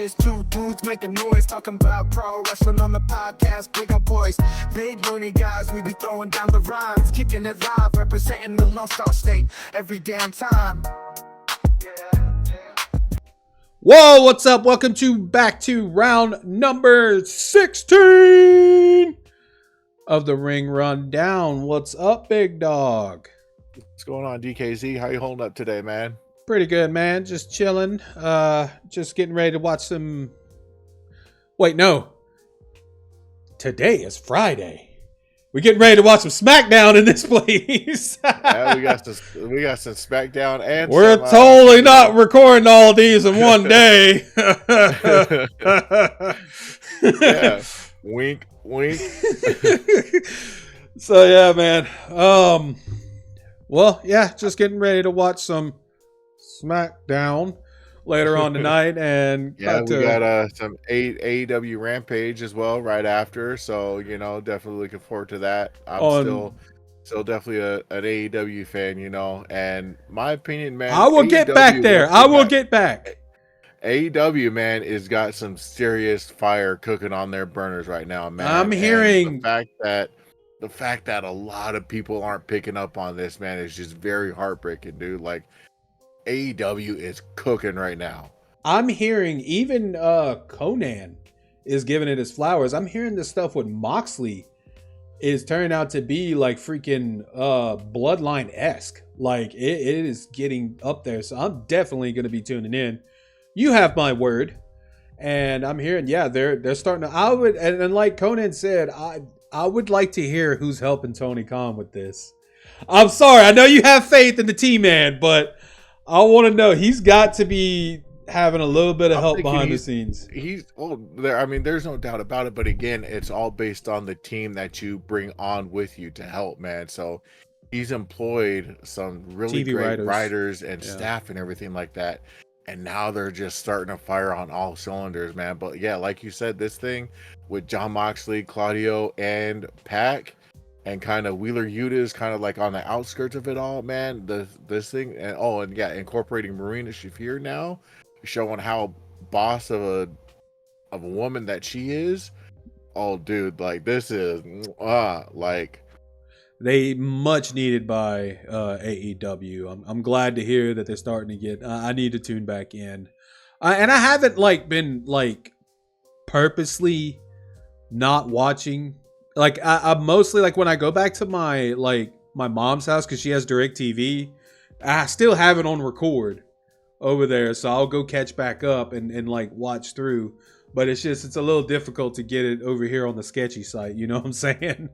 boys, two dudes making noise, talking about pro wrestling on the podcast. Big up boys, big loony guys, we be throwing down the rhymes, kicking it live, representing the Lone Star State every damn time. Whoa, what's up? Welcome back to round number 16 of the Ring Rundown. What's up, big dog? What's going on, DKZ? How you holding up today, man? Pretty good, man. Just chilling. Just getting ready to watch some... Wait, no. Today is Friday. We're getting ready to watch some SmackDown in this place. Yeah, we got some SmackDown and we're some, totally not recording all these in one day. Yeah, wink, wink. So yeah, man. Well, yeah, just getting ready to watch some SmackDown later on tonight, and yeah, we got some AEW Rampage as well right after. So definitely looking forward to that. I'm still definitely an AEW fan, and my opinion, man. I will get back there. I will get back. AEW, man, has got some serious fire cooking on their burners right now, man. I'm hearing the fact that a lot of people aren't picking up on this, man, is just very heartbreaking, dude. Like, AEW is cooking right now. I'm hearing even Conan is giving it his flowers. I'm hearing this stuff with Moxley is turning out to be like freaking Bloodline-esque. Like it is getting up there. So I'm definitely going to be tuning in. You have my word. And I'm hearing, yeah, they're starting to, and like Conan said, I would like to hear who's helping Tony Khan with this. I'm sorry. I know you have faith in the T-Man, but I want to know, he's got to be having a little bit of help behind the scenes. There's no doubt about it. But again, it's all based on the team that you bring on with you to help, man. So he's employed some really TV great writers and staff and everything like that. And now they're just starting to fire on all cylinders, man. But yeah, like you said, this thing with Jon Moxley, Claudio, and Pac, and kind of Wheeler Yuta is kind of like on the outskirts of it all, man. This thing, and incorporating Marina Shafir now, showing how boss of a woman that she is. Oh, dude, like this is like they much needed by AEW. I'm glad to hear that they're starting to get. I need to tune back in, and I haven't been purposely not watching. I mostly when I go back to my mom's house because she has DirecTV, I still have it on record over there, so I'll go catch back up and watch through. But it's a little difficult to get it over here on the sketchy site. You know what I'm saying?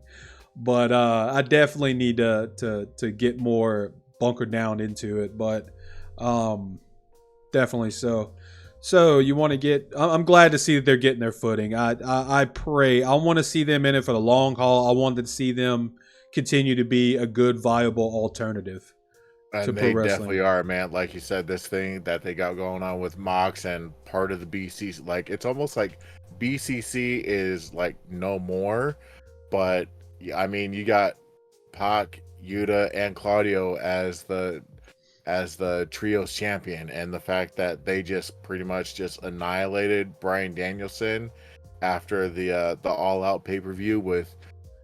But I definitely need to get more bunkered down into it. But definitely so. So you want to get? I'm glad to see that they're getting their footing. I pray. I want to see them in it for the long haul. I want to see them continue to be a good, viable alternative to pro wrestling. Definitely are, man. Like you said, this thing that they got going on with Mox and part of the BCC, it's almost like BCC is no more. But I mean, you got Pac, Yuta, and Claudio as the trios champion, and the fact that they just pretty much just annihilated Bryan Danielson after the All Out pay-per-view with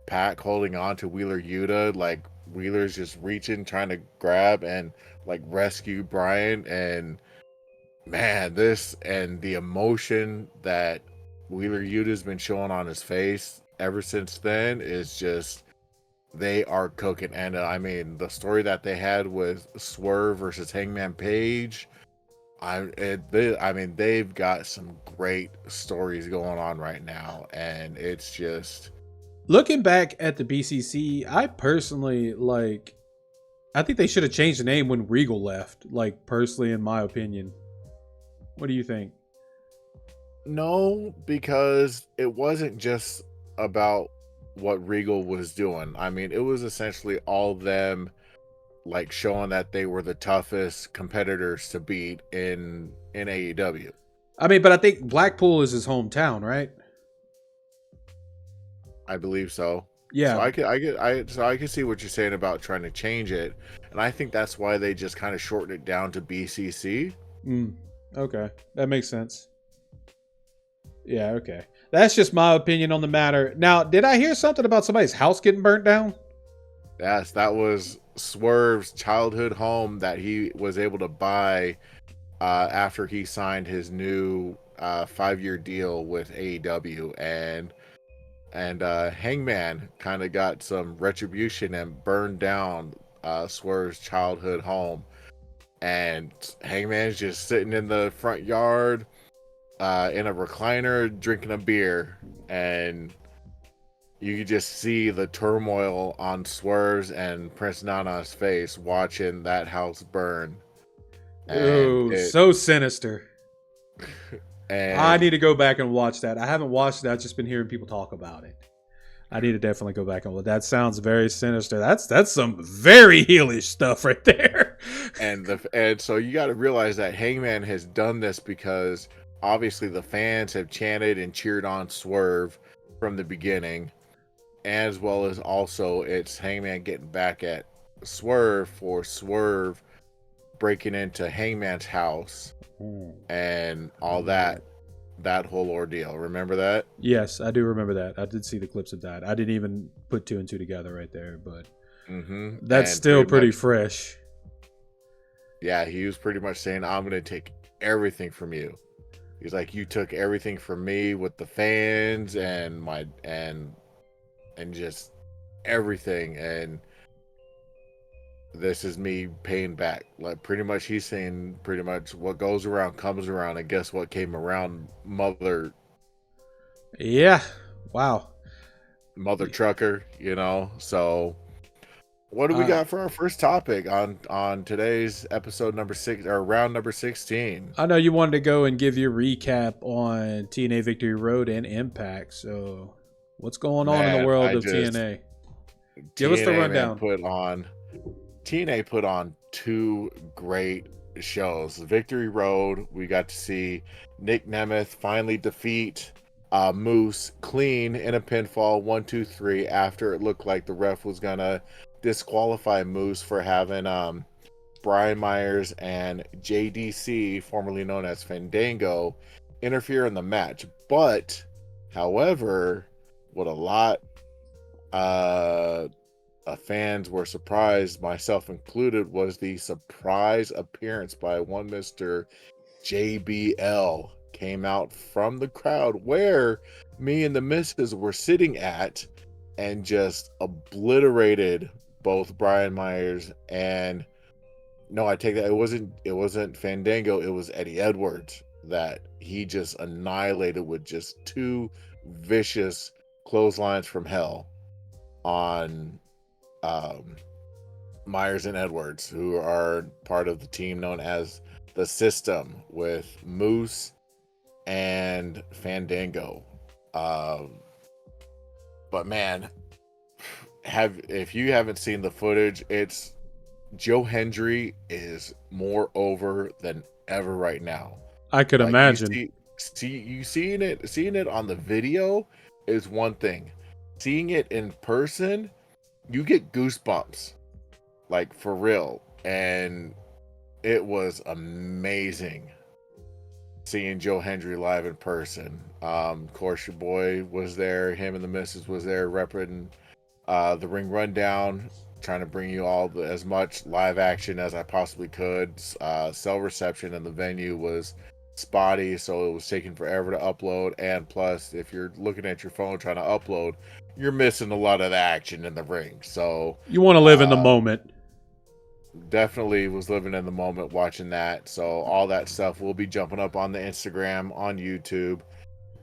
Pac holding on to Wheeler Yuta, Wheeler's just reaching, trying to grab and rescue Bryan, and man, this and the emotion that Wheeler Yuta's been showing on his face ever since then is just, they are cooking. And I mean, the story that they had with Swerve versus Hangman Page, they've got some great stories going on right now, and it's just looking back at the BCC. I personally I think they should have changed the name when Regal left. Personally, in my opinion, what do you think? No, because it wasn't just about what Regal was doing. I mean, it was essentially all them showing that they were the toughest competitors to beat in AEW. I mean, but I think Blackpool is his hometown, right? I believe so. Yeah. So I can see what you're saying about trying to change it, and I think that's why they just kind of shortened it down to BCC. Okay, that makes sense. Yeah, okay. That's just my opinion on the matter. Now, did I hear something about somebody's house getting burnt down? Yes, that was Swerve's childhood home that he was able to buy after he signed his new 5-year deal with AEW, and Hangman kind of got some retribution and burned down Swerve's childhood home. And Hangman's just sitting in the front yard in a recliner drinking a beer, and you could just see the turmoil on Swerve's and Prince Nana's face watching that house burn. And Oh, it so sinister. I and need to go back and watch that. I haven't watched it. I've just been hearing people talk about it. I need to definitely go back and look. That sounds very sinister. That's some very heelish stuff right there. and so you got to realize that Hangman has done this because obviously the fans have chanted and cheered on Swerve from the beginning, as well as also it's Hangman getting back at Swerve for Swerve breaking into Hangman's house and all that whole ordeal. Remember that? Yes, I do remember that. I did see the clips of that. I didn't even put two and two together right there, but that's And still pretty much, fresh. yeah, he was pretty much saying, "I'm going to take everything from you." He's like, "You took everything from me with the fans and my and just everything, and this is me paying back." Like pretty much, he's saying pretty much what goes around comes around, and guess what came around? Yeah. Wow. Mother trucker, you know. So what do we Uh, got for our first topic on today's episode number 6 or round number 16? I know you wanted to go and give your recap on TNA Victory Road and Impact. So, what's going on in the Man, world I of just TNA? Give us the rundown. TNA put on 2 great shows. Victory Road, we got to see Nick Nemeth finally defeat Moose clean in a pinfall 1-2-3 after it looked like the ref was gonna disqualify Moose for having Brian Myers and JDC, formerly known as Fandango, interfere in the match. But however, what a lot fans were surprised, myself included, was the surprise appearance by one Mr. JBL came out from the crowd where me and the missus were sitting at and just obliterated both Brian Myers and no, I take that it wasn't Fandango, it was Eddie Edwards that he just annihilated with just 2 vicious clotheslines from hell on Myers and Edwards, who are part of the team known as the System with Moose and Fandango. But man, if you haven't seen the footage, it's Joe Hendry is more over than ever right now. I could Like imagine. seeing it on the video is one thing. Seeing it in person, you get goosebumps, like for real. And it was amazing seeing Joe Hendry live in person. Of course, your boy was there. Him and the missus was there repping the Ring Rundown, trying to bring you all as much live action as I possibly could. Cell reception in the venue was spotty, so it was taking forever to upload. And plus, if you're looking at your phone trying to upload, you're missing a lot of the action in the ring. So You want to live in the moment. definitely was living in the moment watching that. So all that stuff will be jumping up on the Instagram, on YouTube.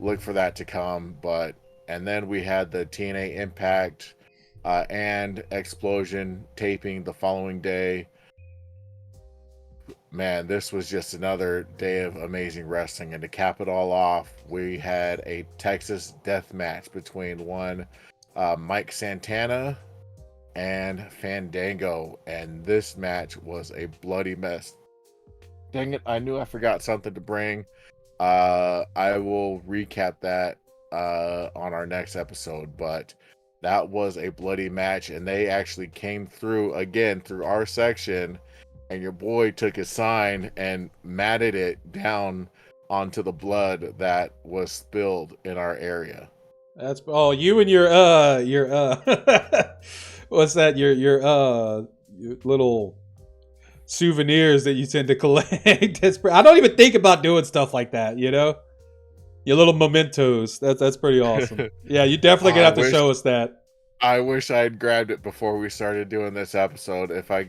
Look for that to come. And then we had the TNA Impact and Explosion taping the following day. Man, this was just another day of amazing wrestling. And to cap it all off, we had a Texas death match between Mike Santana and Fandango, and this match was a bloody mess. Dang it, I knew I forgot something to bring. I will recap that on our next episode, but that was a bloody match, and they actually came through again through our section, and your boy took his sign and matted it down onto the blood that was spilled in our area. That's you and your what's that? Your little souvenirs that you tend to collect. I don't even think about doing stuff like that. You know, your little mementos. That's pretty awesome. Yeah, you definitely gonna have to show us that. I wish I had grabbed it before we started doing this episode. If I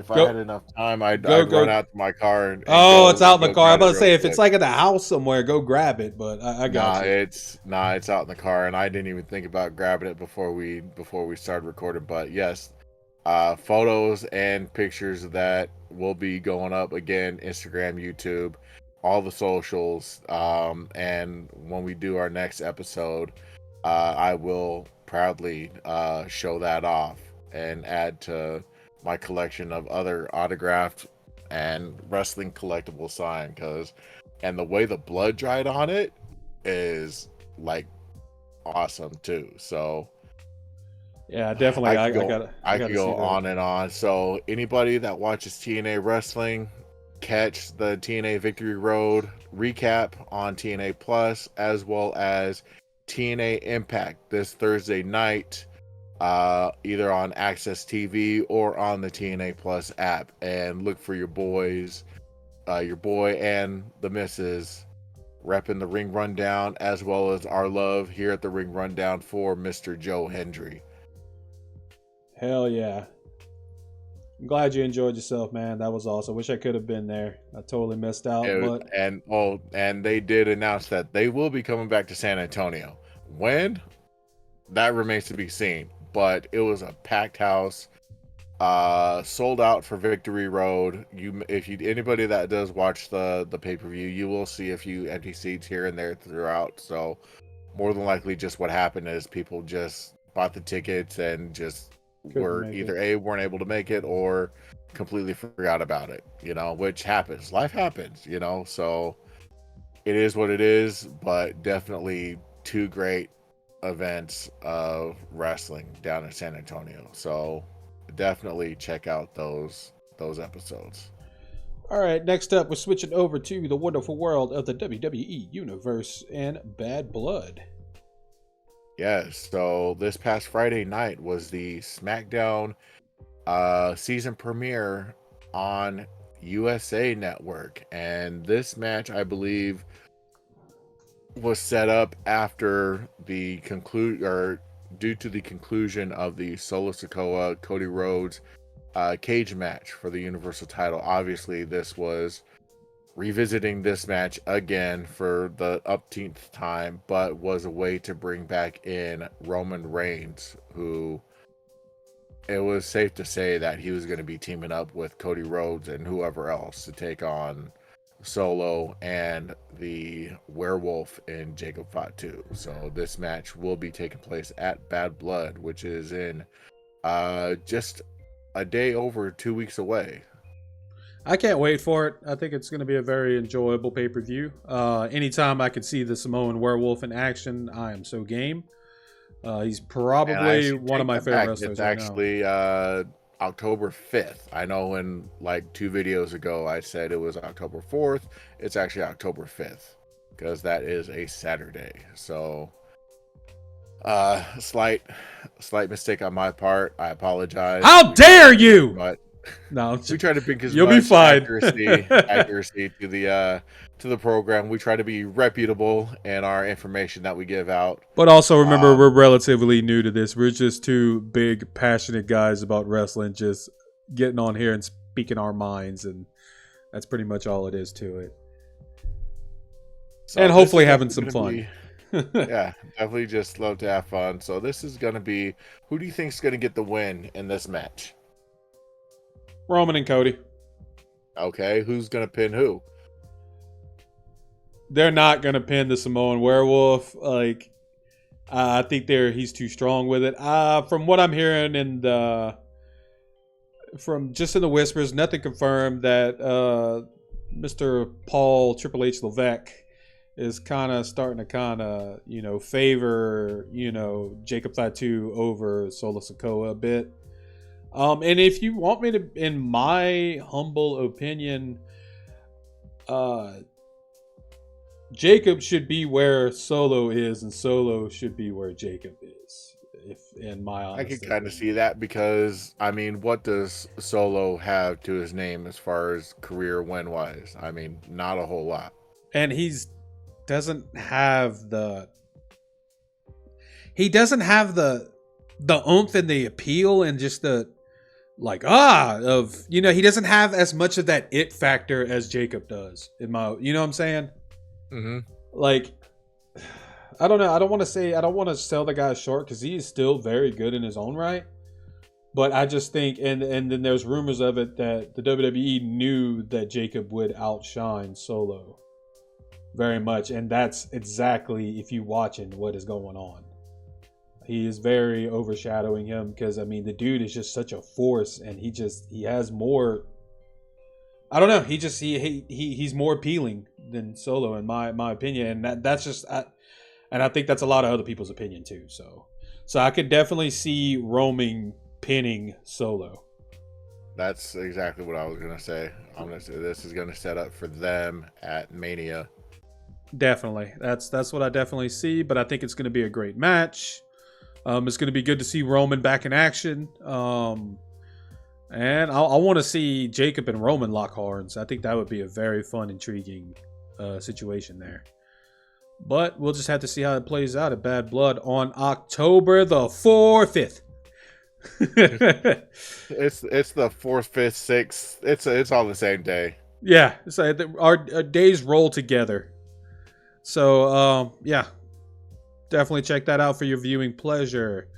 had enough time, I'd run out to my car and it's out in the car. I'm about to say if it's like in the house somewhere, go grab it. But I got you. It's out in the car, and I didn't even think about grabbing it before we started recording. But yes, photos and pictures that will be going up again, Instagram, YouTube, all the socials. And when we do our next episode, I will proudly show that off and add to my collection of other autographed and wrestling collectible sign, and the way the blood dried on it is like awesome too. So yeah, definitely. I could go on and on. So anybody that watches TNA wrestling, catch the TNA Victory Road recap on TNA Plus, as well as TNA Impact this Thursday night, either on Access TV or on the TNA Plus app. And look for your boys, your boy and the missus, repping the Ring Rundown, as well as our love here at the Ring Rundown for Mr. Joe Hendry. Hell yeah. I'm glad you enjoyed yourself, man. That was awesome. Wish I could have been there. I totally missed out. And they did announce that they will be coming back to San Antonio. When? That remains to be seen. But it was a packed house, sold out for Victory Road. Anybody that does watch the pay-per-view, you will see a few empty seats here and there throughout. So more than likely, just what happened is people just bought the tickets and just weren't able to make it or completely forgot about it, which happens. Life happens, so it is what it is. But definitely two great events of wrestling down in San Antonio, so definitely check out those episodes. All right, next up we're switching over to the wonderful world of the WWE Universe and Bad Blood. Yes, so this past Friday night was the SmackDown season premiere on USA Network, and this match, I believe, was set up after the due to the conclusion of the Solo Sikoa Cody Rhodes cage match for the Universal title. Obviously, this was revisiting this match again for the umpteenth time, but was a way to bring back in Roman Reigns, who it was safe to say that he was going to be teaming up with Cody Rhodes and whoever else to take on Solo and the werewolf in Jacob Fatu. So this match will be taking place at Bad Blood, which is in just a day over 2 weeks away. I can't wait for it. I think it's going to be a very enjoyable pay-per-view. Anytime I can see the Samoan werewolf in action, I am so game. He's probably one of my favorite wrestlers. It's actually October 5th. I know in like 2 videos ago I said it was October 4th. It's actually October 5th because that is a Saturday. So slight mistake on my part. I apologize. How dare you? But no, we try to bring as you'll much be fine. accuracy to the program. We try to be reputable in our information that we give out. But also remember, we're relatively new to this. We're just two big, passionate guys about wrestling, just getting on here and speaking our minds, and that's pretty much all it is to it. So and hopefully having some fun. Yeah, definitely just love to have fun. So this is going to be, who do you think is going to get the win in this match? Roman and Cody. Okay, who's going to pin who? They're not going to pin the Samoan werewolf. I think he's too strong with it. From what I'm hearing from just in the whispers, nothing confirmed that Mr. Paul Triple H Levesque is kind of starting to favor, Jacob Fatu over Solo Sikoa a bit. And if you want me to, in my humble opinion, Jacob should be where Solo is, and Solo should be where Jacob is. If in my I honest could kind of opinion. see that because I mean, what does Solo have to his name as far as career win wise? I mean, not a whole lot. And doesn't have the he doesn't have the oomph and the appeal and just the like of he doesn't have as much of that it factor as Jacob does in my you know what I'm saying? Mm-hmm. Like I don't know. I don't want to sell the guy short because he is still very good in his own right. But I just think, and then there's rumors of it that the WWE knew that Jacob would outshine Solo very much, and that's exactly if you watching what is going on. He is very overshadowing him because I mean the dude is just such a force, and he has more. I don't know. He's more appealing than Solo in my opinion, and that's just. And I think that's a lot of other people's opinion too. So I could definitely see Roman pinning Solo. That's exactly what I was gonna say. I'm gonna say this is gonna set up for them at Mania. Definitely, that's what I definitely see. But I think it's going to be a great match. It's going to be good to see Roman back in action. And I want to see Jacob and Roman lock horns. I think that would be a very fun, intriguing situation there. But we'll just have to see how it plays out at Bad Blood on October the 4th. It's the 4th, 5th, 6th. It's all the same day. Yeah, so our days roll together. So yeah, definitely check that out for your viewing pleasure.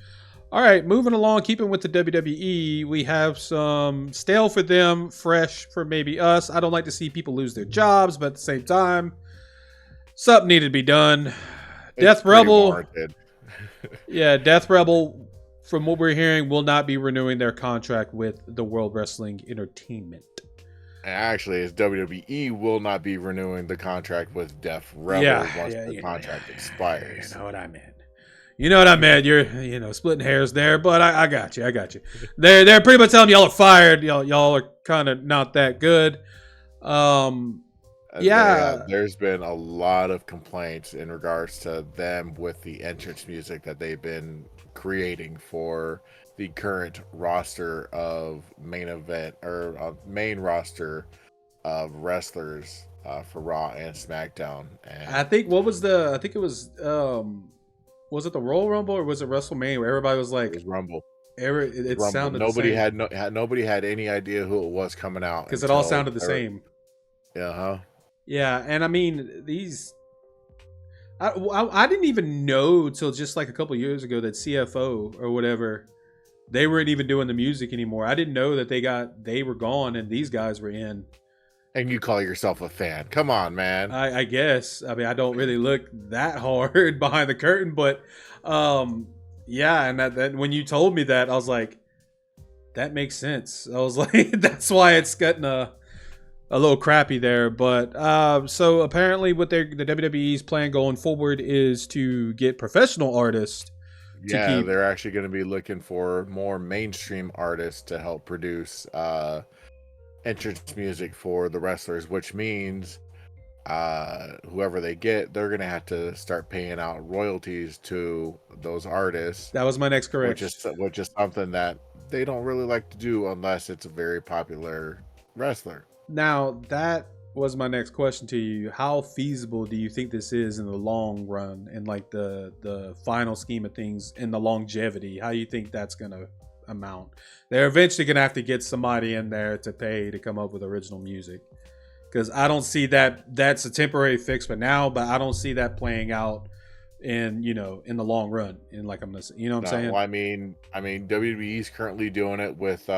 All right, moving along, keeping with the WWE, we have some stale for them, fresh for maybe us. I don't like to see people lose their jobs, but at the same time, something needed to be done. Death Rebel. Yeah, Death Rebel, from what we're hearing, will not be renewing their contract with the World Wrestling Entertainment. Actually, as WWE will not be renewing the contract with Death Rebel once the contract expires. You know what I meant. You know what I meant. You're splitting hairs there, but I got you. I got you. They're pretty much telling y'all are fired. Y'all are kind of not that good. There's been a lot of complaints in regards to them with the entrance music that they've been creating for the current roster of main roster of wrestlers for Raw and SmackDown. And I think it was it the Royal Rumble or was it WrestleMania where everybody was like, it was Rumble. It Rumble. sounded Nobody the same. nobody had any idea who it was coming out Because it all sounded the same. Yeah, Yeah, and I mean I didn't even know till just like a couple years ago that CFO or whatever, they weren't even doing the music anymore. I didn't know that they were gone and these guys were in. And you call yourself a fan? Come on, man. I guess. I mean, I don't really look that hard behind the curtain, but yeah. And that when you told me that, I was like, that makes sense. I was like, that's why it's gotten a little crappy there. But so apparently, what the WWE's plan going forward is to get professional artists. Yeah, they're actually going to be looking for more mainstream artists to help produce entrance music for the wrestlers, which means whoever they get, they're gonna have to start paying out royalties to those artists. That was my next correction. Which is something that they don't really like to do unless it's a very popular wrestler. Now that was my next question to you. How feasible do you think this is in the long run, and like the final scheme of things, in the longevity? How do you think that's gonna amount? They're eventually gonna have to get somebody in there to pay to come up with original music, because I don't see that's a temporary fix for now, but I don't see that playing out in in the long run. And like I'm gonna, what I'm saying? Well, I mean WWE's currently doing it with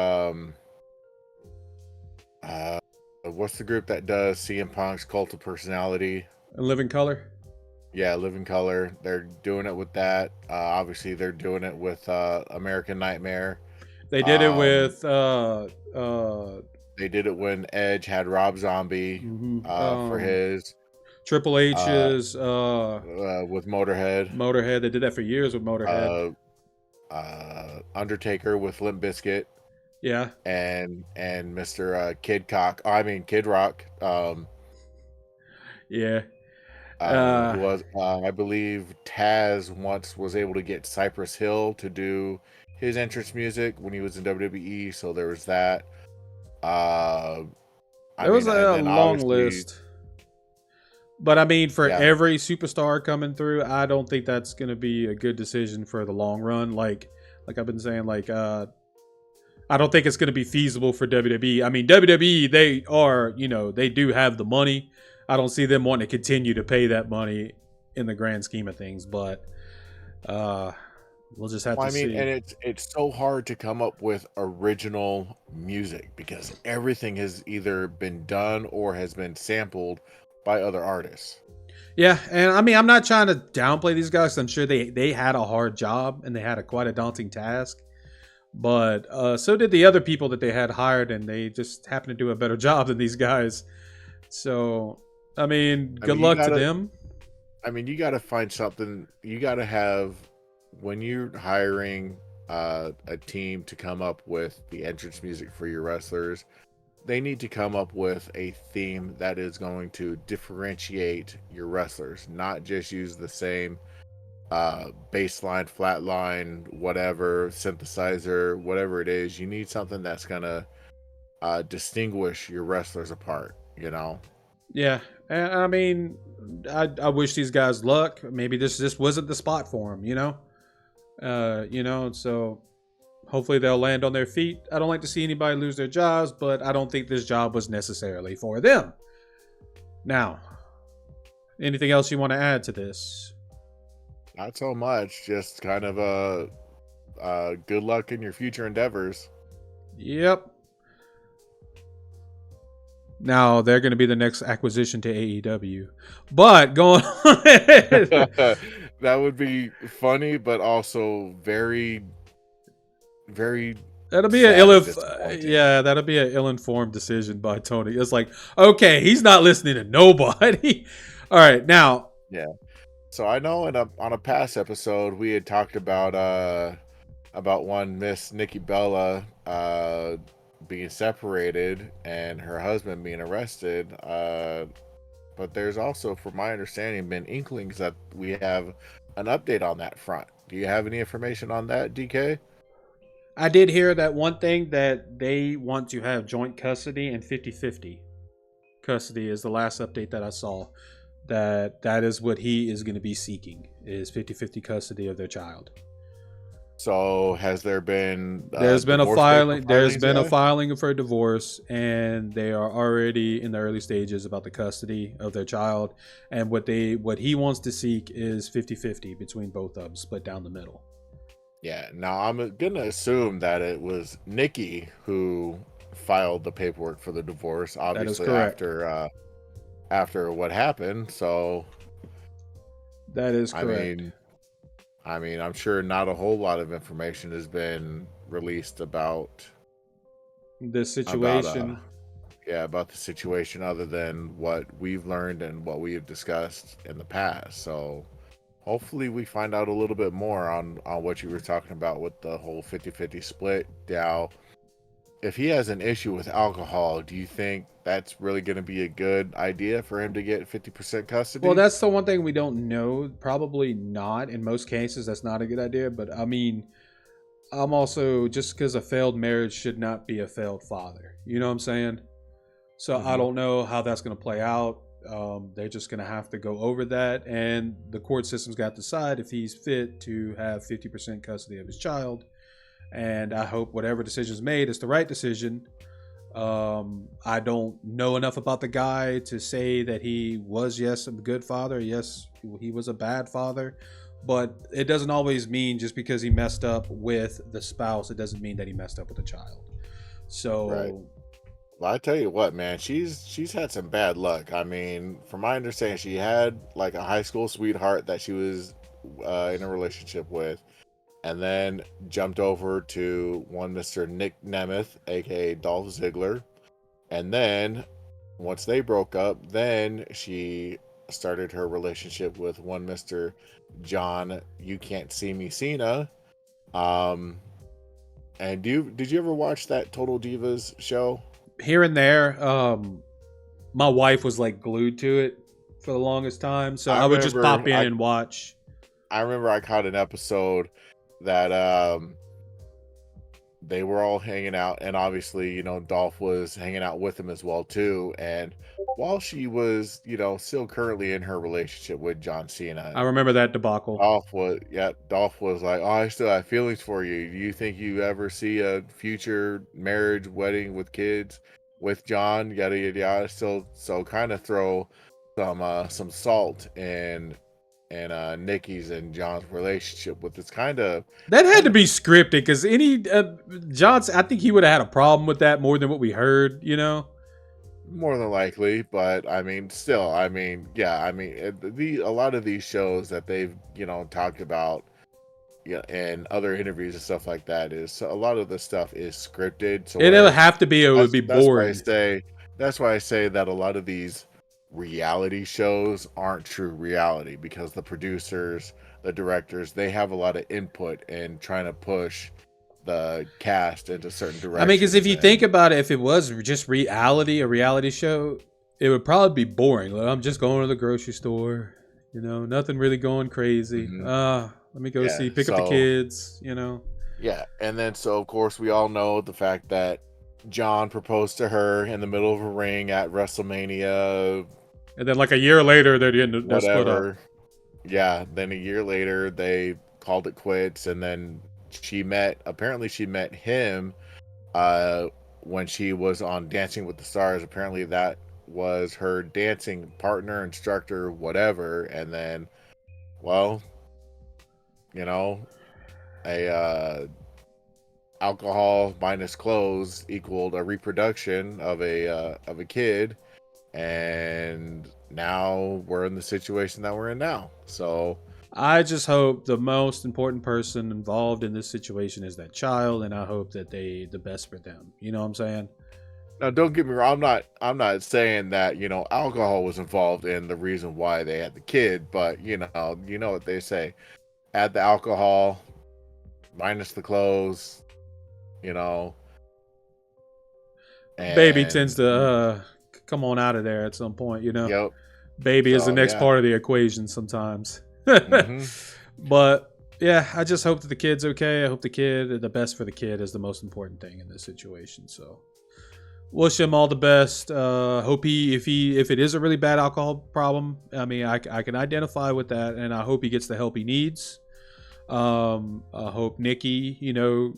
what's the group that does CM Punk's Cult of Personality? Living Color. Yeah, Living Color. They're doing it with that. Obviously, they're doing it with American Nightmare. They did it with. They did it when Edge had Rob Zombie for his. Triple H's with Motorhead. Motorhead. They did that for years with Motorhead. Undertaker with Limp Bizkit. Yeah. And Mr. Kid Rock. Yeah. Uh, Who was I believe Taz once was able to get Cypress Hill to do his entrance music when he was in WWE. So there was that. Uh, I there was mean, and a then long obviously, list. But I mean, for yeah, every superstar coming through, I don't think that's going to be a good decision for the long run. Like I've been saying, I don't think it's going to be feasible for WWE. I mean, WWE, they are, they do have the money. I don't see them wanting to continue to pay that money in the grand scheme of things, but uh, we'll just have well, to I mean, see. and it's so hard to come up with original music because everything has either been done or has been sampled by other artists. Yeah, and I mean, I'm not trying to downplay these guys. I'm sure they had a hard job and they had quite a daunting task. But so did the other people that they had hired, and they just happened to do a better job than these guys. So, I mean, I good mean, you luck to gotta, them. you gotta find something. You gotta have when you're hiring a team to come up with the entrance music for your wrestlers. They need to come up with a theme that is going to differentiate your wrestlers, not just use the same baseline, flatline, whatever, synthesizer, whatever it is. You need something that's gonna distinguish your wrestlers apart, you know? Yeah, and I mean, I wish these guys luck. Maybe this just wasn't the spot for them, So hopefully they'll land on their feet. I don't like to see anybody lose their jobs, but I don't think this job was necessarily for them. Now, anything else you want to add to this? Not so much, just kind of good luck in your future endeavors. Yep. Now they're going to be the next acquisition to AEW. But going on. That would be funny, but also very, very That'll be sad and disappointing. that'll be an ill-informed decision by Tony. It's like, okay, he's not listening to nobody. All right, now. Yeah. So I know on a past episode we had talked about one Miss Nikki Bella being separated and her husband being arrested. But there's also, from my understanding, been inklings that we have an update on that front. Do you have any information on that, DK? I did hear that one thing that they want to have joint custody and 50-50 custody is the last update that I saw. That is what he is going to be seeking is 50-50 custody of their child. So has there been There's been a filing. There's been a yet? filing for a divorce, and they are already in the early stages about the custody of their child. And what he wants to seek is 50-50 between both of them, split down the middle. Yeah. Now I'm gonna assume that it was Nikki who filed the paperwork for the divorce. Obviously, correct. after what happened. So That is I correct. mean, I'm sure not a whole lot of information has been released about This about situation. about the situation other than what we've learned and what we have discussed in the past. So hopefully we find out a little bit more on what you were talking about with the whole 50-50 split. Now, if he has an issue with alcohol, do you think that's really going to be a good idea for him to get 50% custody? Well, that's the one thing we don't know. Probably not. In most cases, that's not a good idea. But I mean, I'm also, just because a failed marriage should not be a failed father. You know what I'm saying? So I don't know how that's going to play out. They're just going to have to go over that. And the court system's got to decide if he's fit to have 50% custody of his child. And I hope whatever decision is made is the right decision. I don't know enough about the guy to say that he was, yes, a good father. Yes, he was a bad father. But it doesn't always mean just because he messed up with the spouse, it doesn't mean that he messed up with the child. So, Right. Well, I tell you what, man, she's had some bad luck. I mean, from my understanding, she had like a high school sweetheart that she was in a relationship with, and then jumped over to one Mr. Nick Nemeth, aka Dolph Ziggler, and then once they broke up, then she started her relationship with one Mr. John You Can't See Me Cena. Um, and did you ever watch that Total Divas show? here and there, my wife was like glued to it for the longest time. So I I would just remember pop in and watch. I remember I caught an episode that they were all hanging out, and obviously, Dolph was hanging out with him as well too. And while she was, still currently in her relationship with John Cena, I remember that debacle. Dolph was like, "Oh, I still have feelings for you. Do you think you ever see a future marriage, wedding with kids with John?" Yada yada yada. Still, so kind of throw some salt in Nikki's and John's relationship with this That had to be scripted because Johnson, I think he would have had a problem with that more than what we heard. more than likely, but I mean, still, I mean, yeah, I mean, a lot of these shows that they've talked about, and other interviews and stuff like that, is a lot of the stuff is scripted. So It'll have to be. It would be that's why I boring. say that a lot of these reality shows aren't true reality, because the producers, the directors, they have a lot of input in trying to push the cast into certain directions. I mean, because if you think about it, if it was just a reality show, it would probably be boring. Like, I'm just going to the grocery store, nothing really going crazy. Let me go pick up the kids, Yeah, and then so of course we all know the fact that John proposed to her in the middle of a ring at WrestleMania, and then like a year later they're split up. whatever. Yeah, then a year later they called it quits, and then apparently she met him when she was on Dancing with the Stars. Apparently that was her dancing partner, instructor, whatever. And then, well, a alcohol minus clothes equaled a reproduction of a kid, and now we're in the situation that we're in now. So I just hope the most important person involved in this situation is that child, and I hope that the best for them. You know what I'm saying? now, don't get me wrong. I'm not saying that alcohol was involved in the reason why they had the kid, but you know what they say: add the alcohol, minus the clothes. And Baby tends to come on out of there at some point. Yep. Baby is the next part of the equation sometimes. But yeah, I just hope that the kid's okay. I hope the best for the kid is the most important thing in this situation. So wish him all the best. Hope if it is a really bad alcohol problem, I mean, I can identify with that, and I hope he gets the help he needs. I hope Nikki,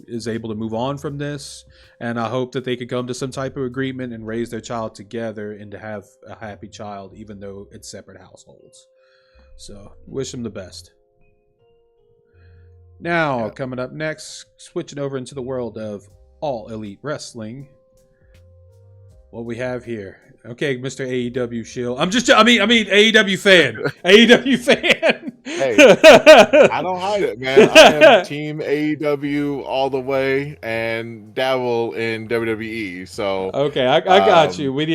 is able to move on from this, and I hope that they could come to some type of agreement and raise their child together and to have a happy child, even though it's separate households. So wish them the best. Now, coming up next, switching over into the world of All Elite Wrestling. What we have here. Okay, Mr. AEW Shield. I mean AEW fan. AEW fan. Hey, I don't hide it, man. I am Team AEW all the way and dabble in WWE. So okay, I got you. We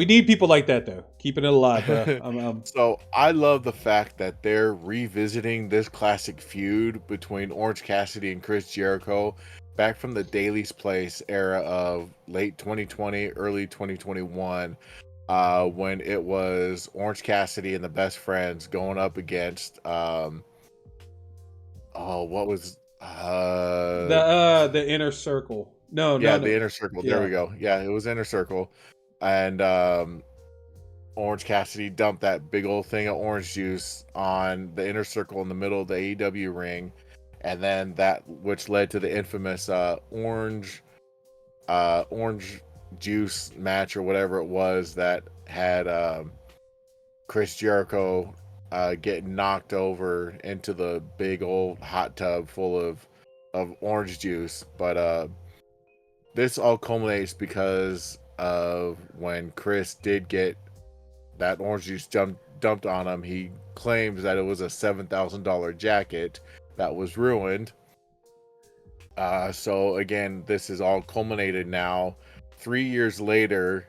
need people like that though, keeping it alive, bro. So I love the fact that they're revisiting this classic feud between Orange Cassidy and Chris Jericho, back from the Daily's Place era of late 2020, early 2021. When it was Orange Cassidy and the Best Friends going up against what was the Inner Circle. No, the Inner Circle. Yeah. There we go. Yeah, it was Inner Circle, and Orange Cassidy dumped that big old thing of orange juice on the Inner Circle in the middle of the AEW ring, and then that which led to the infamous orange juice match or whatever it was that had Chris Jericho getting knocked over into the big old hot tub full of orange juice. But this all culminates because of when Chris did get that orange juice dumped on him. He claims that it was a $7,000 jacket that was ruined. So again, this is all culminated now 3 years later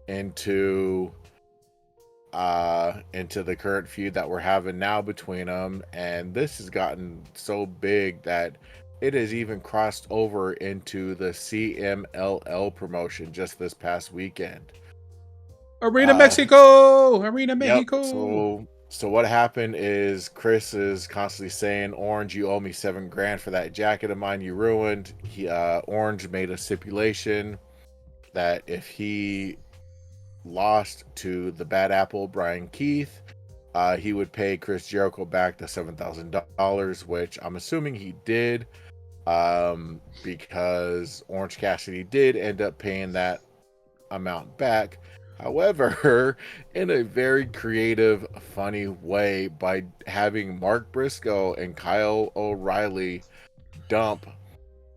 into the current feud that we're having now between them, and this has gotten so big that it has even crossed over into the CMLL promotion just this past weekend. Arena Mexico, Arena Yep. Mexico. So what happened is Chris is constantly saying, "Orange, you owe me $7,000 for that jacket of mine you ruined." Orange made a stipulation that if he lost to the Bad Apple, Brian Keith, he would pay Chris Jericho back the $7,000, which I'm assuming he did, because Orange Cassidy did end up paying that amount back. However, in a very creative, funny way, by having Mark Briscoe and Kyle O'Reilly dump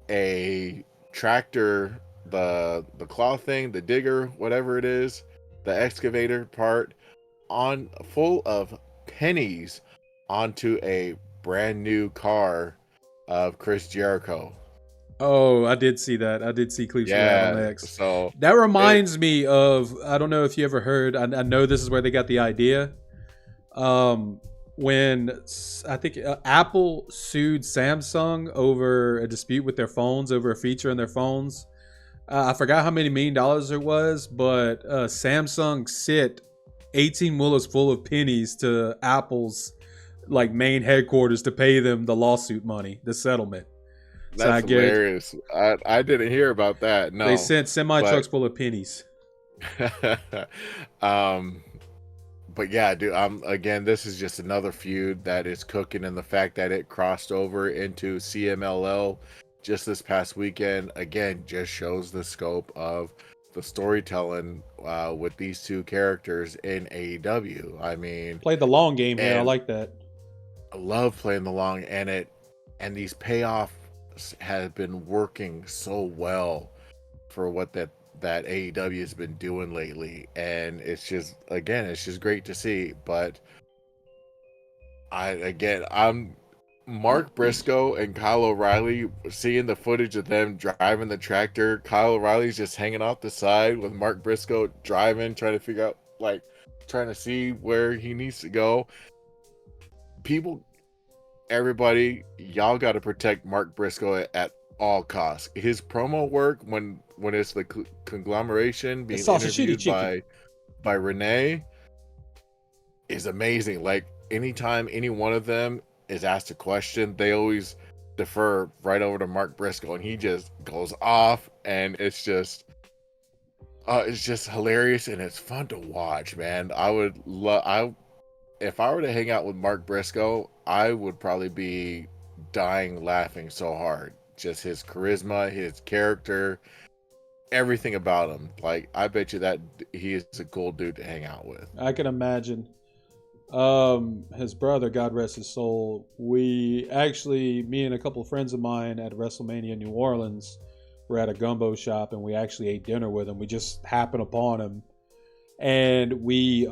a tractor, the claw thing, the digger, whatever it is, the excavator part, on full of pennies onto a brand new car of Chris Jericho. Oh, I did see that. I did see clips of that on Yeah, X. so That reminds me of, I don't know if you ever heard, I know this is where they got the idea. When I think Apple sued Samsung over a dispute with their phones, over a feature in their phones. I forgot how many $1 million it was, but Samsung sent 18 wheelers full of pennies to Apple's like main headquarters to pay them the lawsuit money, the settlement. So I that's hilarious. I didn't hear about that. No, they sent semi but trucks full of pennies. um, but yeah, dude. Again, this is just another feud that is cooking, and the fact that it crossed over into CMLL just this past weekend again just shows the scope of the storytelling with these two characters in AEW. I mean, Played the long game here. I and like that. I love playing the long, and these payoffs have been working so well for what that AEW has been doing lately, and it's just great to see. But I'm Mark Briscoe and Kyle O'Reilly, seeing the footage of them driving the tractor. Kyle O'Reilly's just hanging off the side with Mark Briscoe driving, trying to figure out, trying to see where he needs to go. Everybody, y'all got to protect Mark Briscoe at all costs. His promo work when it's the conglomeration being interviewed by Renee is amazing. Like, anytime any one of them is asked a question, they always defer right over to Mark Briscoe, and he just goes off, and it's just hilarious, and it's fun to watch, man. If I were to hang out with Mark Briscoe, I would probably be dying laughing so hard. Just his charisma, his character, everything about him. Like, I bet you that he is a cool dude to hang out with. I can imagine. His brother, God rest his soul, me and a couple of friends of mine at WrestleMania New Orleans were at a gumbo shop, and we actually ate dinner with him. We just happened upon him, and we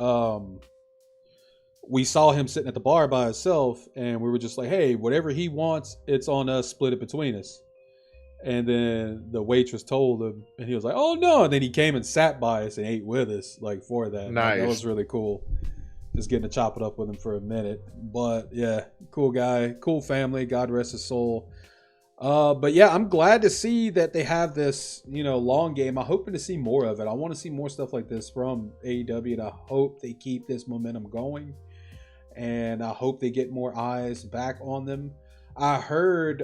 saw him sitting at the bar by himself, and we were just like, hey, whatever he wants, it's on us, split it between us. And then the waitress told him, and he was like, oh no. And then he came and sat by us and ate with us, like, for that. Nice. That was really cool. Just getting to chop it up with him for a minute. But yeah, cool guy, cool family, God rest his soul. But yeah, I'm glad to see that they have this, long game. I'm hoping to see more of it. I want to see more stuff like this from AEW, and I hope they keep this momentum going. And I hope they get more eyes back on them. I heard,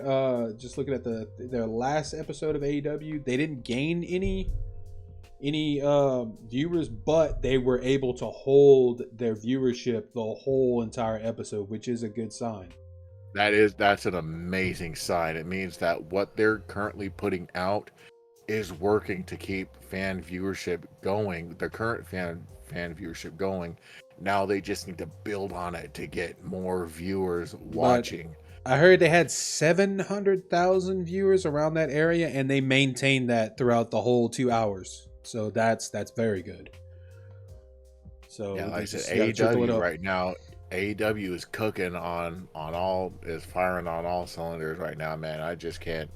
just looking at their last episode of AEW, they didn't gain any viewers, but they were able to hold their viewership the whole entire episode, which is a good sign. That's an amazing sign. It means that what they're currently putting out is working to keep fan viewership going, the current fan viewership going. Now they just need to build on it to get more viewers watching. But I heard they had 700,000 viewers around that area, and they maintained that throughout the whole 2 hours. So that's very good. So yeah, like I said, AEW right now, AEW is cooking is firing on all cylinders right now, man. I just can't.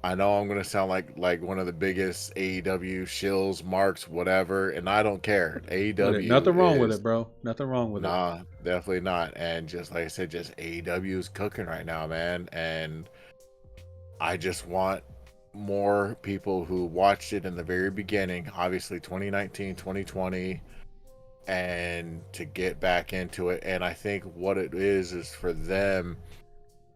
I know I'm gonna sound like one of the biggest AEW shills, marks, whatever, and I don't care. AEW, nothing wrong with it, bro. Nothing wrong with it. Nah, definitely not. And just like I said, just AEW is cooking right now, man. And I just want more people who watched it in the very beginning, obviously 2019, 2020, and to get back into it. And I think what it is for them,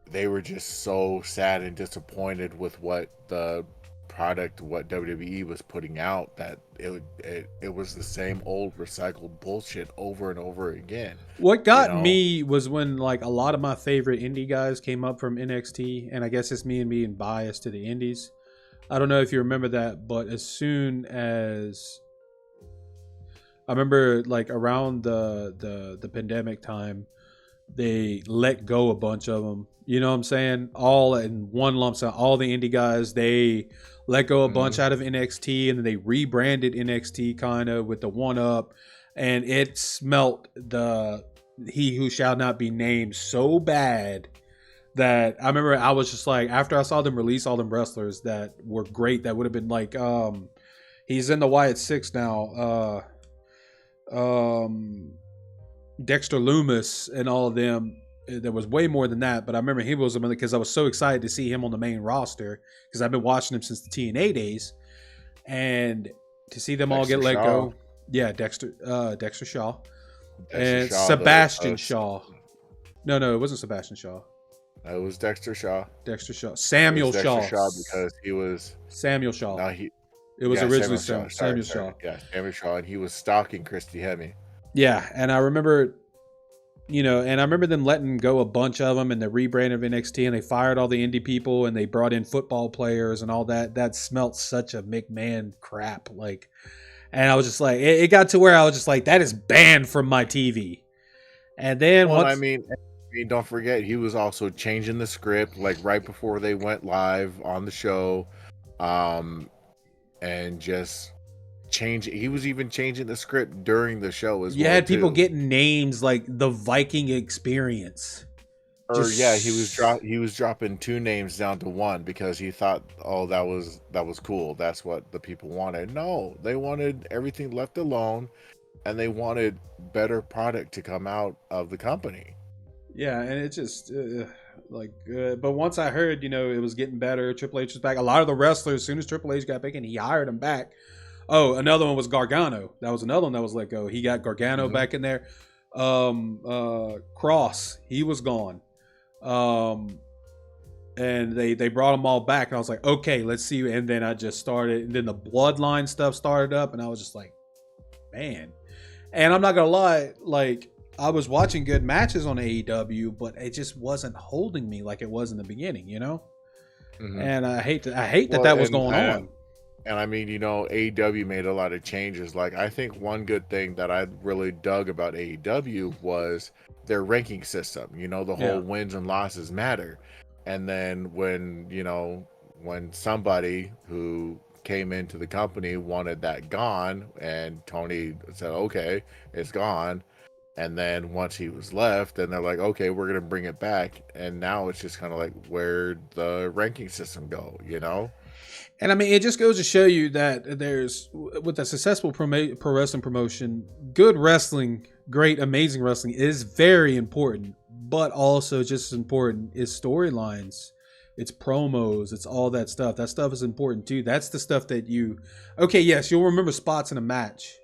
they were just so sad and disappointed with what the product, what WWE was putting out, that it was the same old recycled bullshit over and over again. What You got know, me was when like a lot of my favorite indie guys came up from NXT, and I guess it's me and being biased to the indies. I don't know if you remember that, but as soon as I remember, like around the pandemic time, they let go a bunch of them. You know what I'm saying? All in one lump sum. All the indie guys, they let go a bunch out of NXT, and then they rebranded NXT kind of with the one up, and it smelt the he who shall not be named so bad that I remember I was just like, after I saw them release all them wrestlers that were great, that would have been like he's in the Wyatt Six now. Dexter Loomis and all of them. There was way more than that, but I remember he was because I was so excited to see him on the main roster because I've been watching him since the TNA days, and to see them all get let go. Yeah, Dexter Shaw and Shaw, Sebastian Shaw. No, it wasn't Sebastian Shaw. It was Dexter Shaw. Samuel Shaw. Because he was Samuel Shaw. No, it was originally Samuel Shaw. Shaw. Yeah, Samuel Shaw, and he was stalking Christy Hemme. Yeah, and I remember, them letting go a bunch of them, and the rebrand of NXT, and they fired all the indie people, and they brought in football players and all that. That smelt such a McMahon crap, like, and I was just like, it got to where I was just like, that is banned from my TV. And then I mean, don't forget, he was also changing the script, like right before they went live on the show, and just he was even changing the script during the show as well. You had people getting names like the Viking Experience. He was dropping two names down to one because he thought, oh, that was cool. That's what the people wanted. No, they wanted everything left alone, and they wanted better product to come out of the company. Yeah, and it just but once I heard, it was getting better, Triple H was back. A lot of the wrestlers, as soon as Triple H got back in, he hired them back. Oh, another one was Gargano. That was another one that was let go. He got Gargano back in there. Cross, he was gone. And they brought them all back, and I was like, okay, let's see. And then I just started, and then the Bloodline stuff started up, and I was just like, man. And I'm not gonna lie, like, I was watching good matches on AEW, but it just wasn't holding me like it was in the beginning, And I hate that was going on. And I mean, AEW made a lot of changes. Like, I think one good thing that I really dug about AEW was their ranking system. The whole wins and losses matter. And then when somebody who came into the company wanted that gone, and Tony said, okay, it's gone. And then once he was left, then they're like, okay, we're going to bring it back. And now it's just kind of like, where'd the ranking system go, And I mean, it just goes to show you that with a successful pro wrestling promotion, good wrestling, great, amazing wrestling is very important, but also just as important is storylines, it's promos, it's all that stuff. That stuff is important too. That's the stuff that yes, you'll remember spots in a match,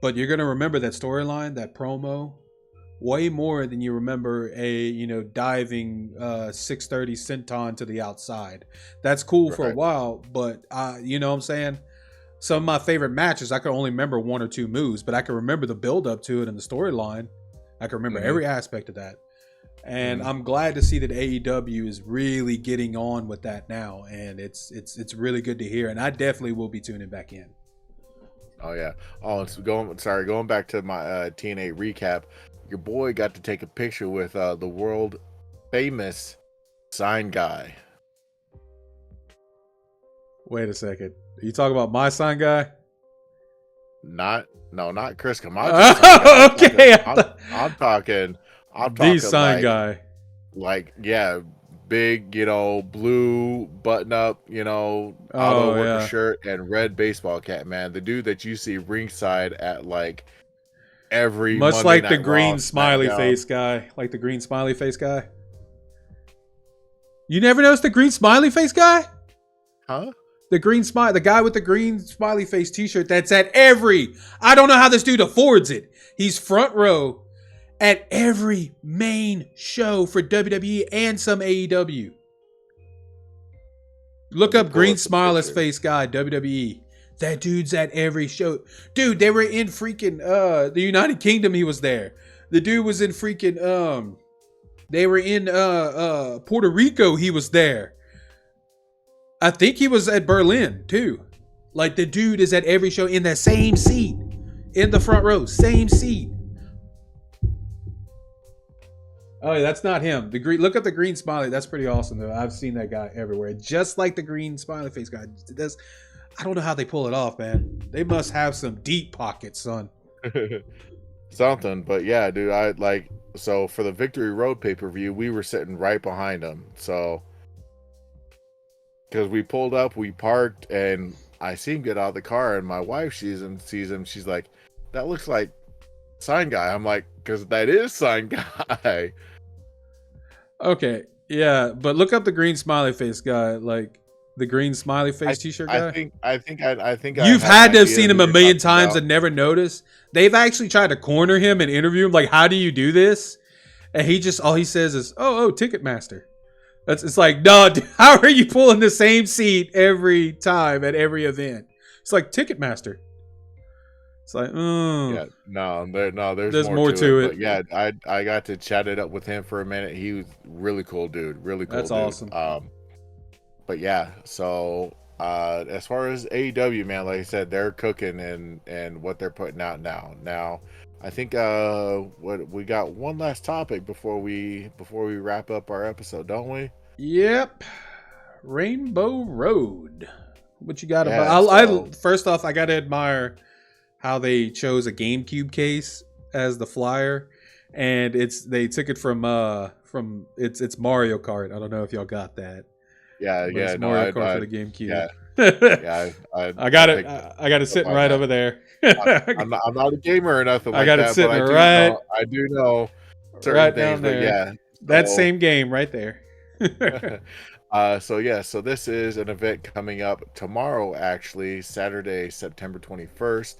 but you're going to remember that storyline, that promo, way more than you remember a diving 630 senton to the outside. That's cool for a while, but you know what I'm saying, some of my favorite matches, I could only remember one or two moves, but I can remember the build up to it and the storyline. I can remember every aspect of that, and I'm glad to see that AEW is really getting on with that now, and it's really good to hear, and I definitely will be tuning back in. Oh yeah. Oh, it's going back to my TNA recap. Your boy got to take a picture with the world famous sign guy. Wait a second. Are you talking about my sign guy? Not Chris Camacho. Okay. I'm talking the sign guy. Like, yeah, big, blue button up, auto worker shirt and red baseball cap, man. The dude that you see ringside at like every much Monday like Night the green Raw, smiley face guy. Like the green smiley face guy. You never noticed the green smiley face guy? Huh? The guy with the green smiley face t-shirt that's at every, I don't know how this dude affords it. He's front row at every main show for WWE and some AEW. Look up green smiley face guy, WWE. That dude's at every show. Dude, they were in freaking the United Kingdom, he was there. The dude was in freaking they were in Puerto Rico, he was there. I think he was at Berlin too. Like the dude is at every show in the same seat. In the front row, same seat. Oh, yeah, that's not him. The green. Look up the green smiley. That's pretty awesome, though. I've seen that guy everywhere, just like the green smiley face guy. I don't know how they pull it off, man. They must have some deep pockets, son. Something, but yeah, dude. I like so for the Victory Road pay-per-view, we were sitting right behind him. So because we pulled up, we parked, and I see him get out of the car, and my wife sees him. She's like, "That looks like Sign Guy." I'm like, "Because that is Sign Guy." Okay, yeah, but look up the green smiley face guy, like the green smiley face t-shirt guy. I think You've had to have seen him a million times about. and never noticed. They've actually tried to corner him and interview him, like, "How do you do this?" And he just all he says is, "Oh, Ticketmaster." It's like, no, dude, how are you pulling the same seat every time at every event? It's like Ticketmaster. It's like, Yeah, there's more to it. But yeah, I got to chat it up with him for a minute. He was really cool dude, really cool. That's dude. awesome. But yeah, so as far as AEW, man, like I said, they're cooking and what they're putting out now. Now, I think what we got one last topic before we wrap up our episode, don't we? Yep. Rainbow Road. What you got Yeah, about? First off, I gotta admire how they chose a GameCube case as the flyer, and they took it from it's Mario Kart. I don't know if y'all got that. Yeah, But it's Mario Kart for the GameCube. Yeah, I got it. I got it sitting right over there. I'm not a gamer or nothing like that. I got it sitting but right. I do know certain right things. Down there. But yeah, that same game right there. So this is an event coming up tomorrow, actually, Saturday, September 21st.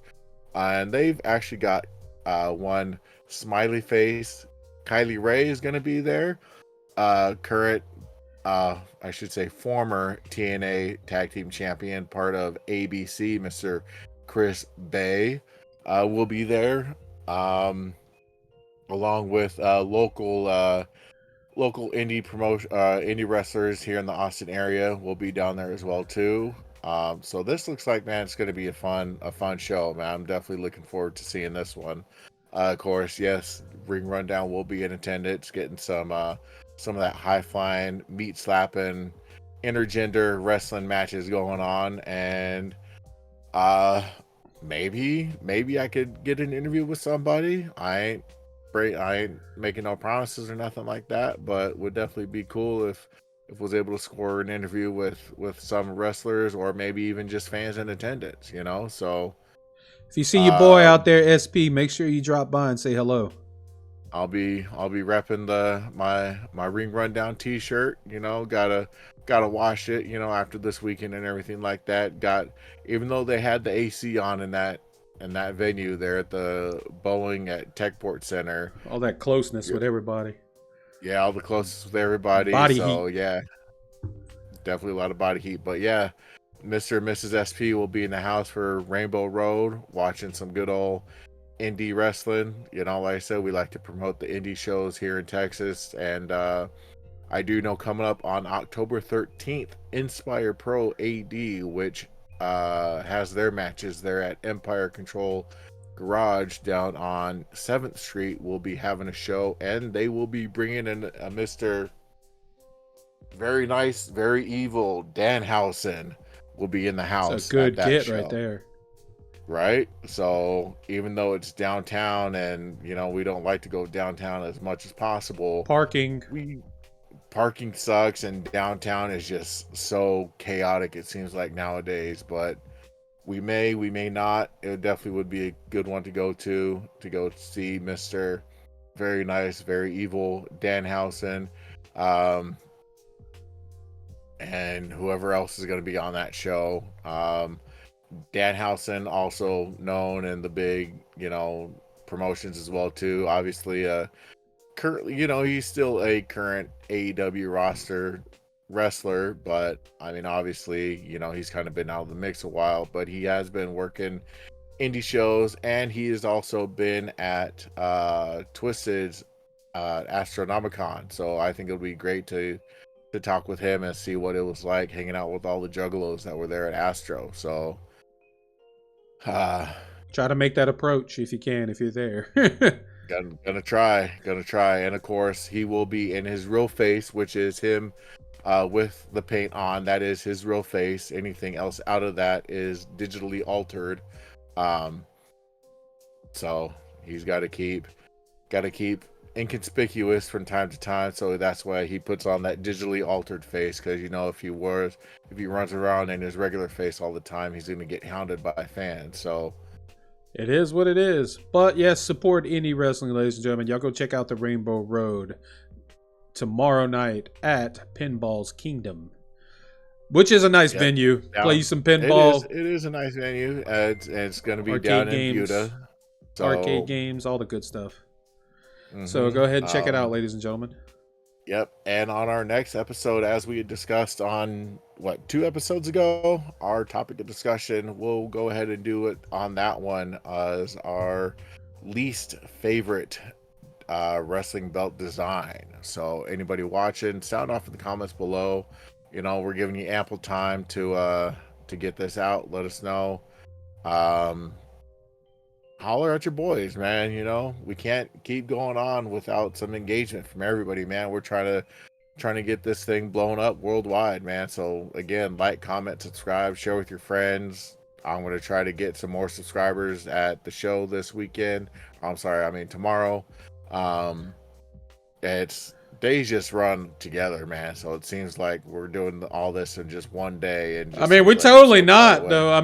And they've actually got one smiley face. Kylie Ray is going to be there. Current, I should say, former TNA Tag Team Champion, part of ABC, Mr. Chris Bay, will be there, along with local indie wrestlers here in the Austin area will be down there as well too. So this looks like, man, it's going to be a fun show, man. I'm definitely looking forward to seeing this one. Of course, yes, Ring Rundown will be in attendance, getting some of that high flying, meat slapping, intergender wrestling matches going on, and maybe I could get an interview with somebody. I ain't making no promises or nothing like that, but would definitely be cool if was able to score an interview with some wrestlers or maybe even just fans in attendance, you know. So if you see your boy out there, SP, make sure you drop by and say hello. I'll be repping my Ring Rundown t-shirt, you know. Gotta wash it, you know, after this weekend and everything like that. Even though they had the AC on in that venue there at the Boeing at Techport Center, all that closeness with everybody. Yeah, all the closest with everybody. Body so heat. Yeah, definitely a lot of body heat. But yeah, Mr. and Mrs. SP will be in the house for Rainbow Road, watching some good old indie wrestling. You know, like I said, we like to promote the indie shows here in Texas, and I do know coming up on October 13th, Inspire Pro AD, which has their matches there at Empire Control Garage down on 7th Street, will be having a show, and they will be bringing in a Mr. Very Nice, Very Evil Danhausen will be in the house. It's a good get show. Right there. Right? So even though it's downtown and, you know, we don't like to go downtown as much as possible. Parking sucks, and downtown is just so chaotic, it seems like nowadays, but we may not. It definitely would be a good one to go see Mr. Very Nice, Very Evil Danhausen. and whoever else is going to be on that show. Danhausen, also known in the big, promotions as well too. Obviously, currently, he's still a current AEW roster wrestler, but I mean, obviously, he's kind of been out of the mix a while, but he has been working indie shows, and he has also been at Twisted's Astronomicon. So I think it'll be great to talk with him and see what it was like hanging out with all the juggalos that were there at Astro. So try to make that approach if you can, if you're there. gonna try, and of course he will be in his real face, which is him with the paint on. That is his real face. Anything else out of that is digitally altered. So he's got to keep inconspicuous from time to time. So that's why he puts on that digitally altered face, because if he runs around in his regular face all the time, he's going to get hounded by fans. So it is what it is. But yes, support indie wrestling, ladies and gentlemen. Y'all go check out the Rainbow Road tomorrow night at Pinball's Kingdom, which is a nice venue. Play some pinball. It is a nice venue. It's going to be arcade down games, in Buda. So, arcade games, all the good stuff. So go ahead and check it out, ladies and gentlemen. Yep. And on our next episode, as we had discussed on 2 episodes ago, our topic of discussion, we'll go ahead and do it on that one as our least favorite wrestling belt design. So anybody watching, sound off in the comments below. We're giving you ample time to get this out. Let us know. Holler at your boys, man. We can't keep going on without some engagement from everybody, man. We're trying to get this thing blown up worldwide, man. So again, like, comment, subscribe, share with your friends. I'm going to try to get some more subscribers at the show this weekend. Tomorrow. Days just run together, man. So it seems like we're doing all this in just one day. And we're totally not, though.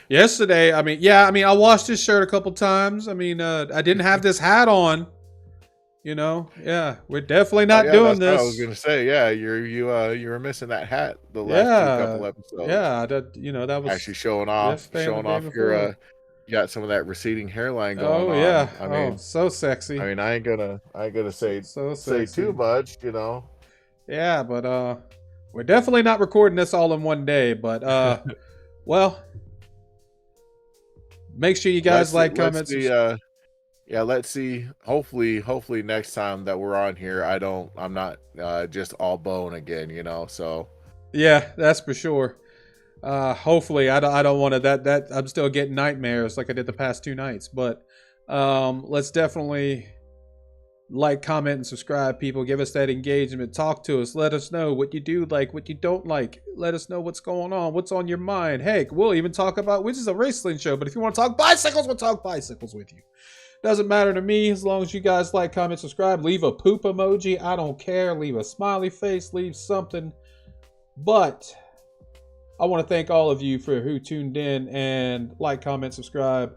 Yesterday, I washed this shirt a couple times. I didn't have this hat on. We're definitely not doing this. I was gonna say, yeah, you were missing that hat the last couple episodes. Yeah, that was actually showing off your. You got some of that receding hairline going on. Oh yeah, so sexy. I ain't gonna say too much, Yeah, but we're definitely not recording this all in one day. But well. Make sure you guys comment. Let's see. Hopefully next time that we're on here, I'm not just all bone again, so. Yeah, that's for sure. Hopefully I don't want to that I'm still getting nightmares like I did the past 2 nights, but let's definitely like, comment, and subscribe, people. Give us that engagement. Talk to us. Let us know what you do like, what you don't like. Let us know what's going on, what's on your mind. Heck, we'll even talk about, which is a wrestling show, but if you want to talk bicycles, we'll talk bicycles with you. Doesn't matter to me as long as you guys like, comment, subscribe. Leave a poop emoji. I don't care. Leave a smiley face. Leave something. But I want to thank all of you for who tuned in and like, comment, subscribe.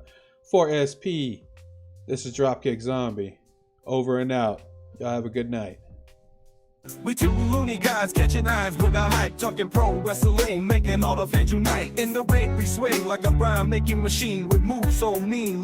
For SP, this is Dropkick Zombie. Over and out. Y'all have a good night. We 2 loony guys catching eyes with our hype, talking pro wrestling, making all the fans unite. In the ring we swing like a rhyme making machine with moves so mean.